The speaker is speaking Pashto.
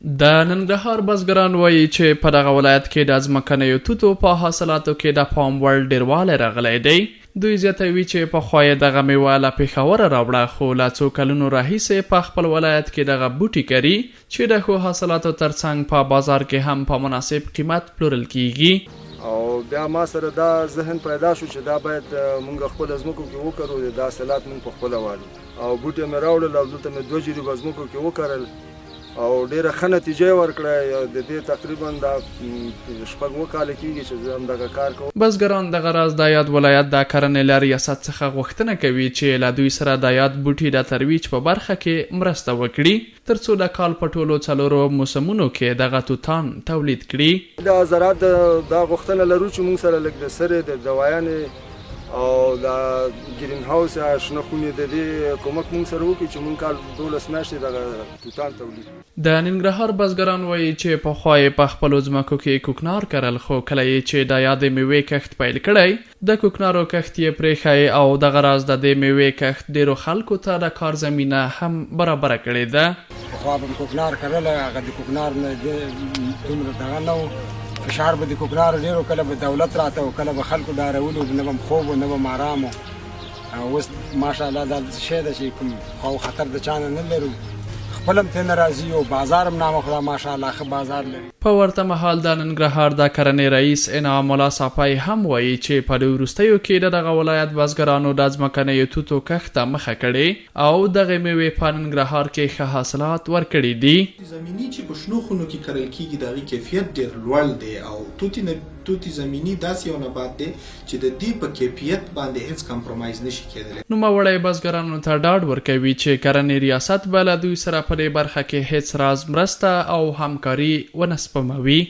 د ننګرهار بزګران وایي چې په دغه ولایت کې د ځمکنیو توتو په حاصلاتو کې د پام وړ ډیروالی راغلی دی. دوی زیاتوي چې پخوا یې دغه میوه له پېښوره راوړه، خو له څو کلونو راهیسې په خپل ولایت کې دغه بوټي کري چې د ښو حاصلاتو ترڅنګ په بازار کې هم په مناسب قیمت پلورل کیږي. او بیا ما سره دا ذهن پیدا شو چې دا باید مونږ خپل ځمکو کې وکړو، دا حاصلات مونږ په خپله والو. او بوټي مې راوړل او دلته مې 2 جریبه ځمکو کې وکرل او ډېره ښه نتیجه یې ورکړه. د دې تقریبا دا 6 کاله کېږي چې زه همدغه کار کوم. بزګران دغه راز د یاد ولایت د کرنې له ریاست څخه غوښتنه کوي چې له دوی سره د یاد بوټي د ترویج په برخه کې مرسته وکړي، ترڅو د کال په ټولو 4 موسمونو کې دغه توتان تولید کړي. د زراعت دا غوښتنه لرو چې موږ سره لږ د سرې د دوايانې او د ګرین هاوس یا شنه خونې د دې کومک موږ سره وکړي چې موږ کال 12 میاشتې دغه توتان تولید. د ننګرهار بزګران وایي چې پخوا یې په خپلو ځمکو کې کوکنار کرل، خو کله یې چې د یادې میوې کښت پیل کړی د کوکنارو کښت یې پرېښی او دغه راز د دې میوې کښت ډېرو خلکو ته د کار زمینه هم برابره کړې ده. پخوا به کوکنار کرل، هغه د کوکنار نه دومره دغه نه و، فشار به د کوکنارو ډېر و، کله به دولت راته و، کله به خلکو ډارولو، نه به خوب و نه به آرام و. اوس ماشاءالله دا شی ده چې کوم خو خطر د چا نه نه لرو، خپل هم ترې راځي او بازار هم نامخوره ماشاءالله ښه بازار لري. په ورته مهال د ننګرهار د کرنې رئیس انعام الله صافی هم وایي چې په دې وروستیو کې د دغه ولایت بزګرانو د ځمکنیو توتو کښت ته مخه کړې او دغه میوې په ننګرهار کې ښه حاصلات ورکړي دي. زمینی چې په شنو خونو کې کرل کېږي د هغې کیفیت ډېر لوړ دی او توتي زمینی داسې یو نبات دی چې د دې په کیفیت باندې هیڅ کمپرومایز نشي کېدلی. نوموړی بزګرانو ته ډاډ ورکوي چې کرنې ریاست به له دوی سره په دې برخه کې هیڅ راز مرسته او همکاري ونه سپموي.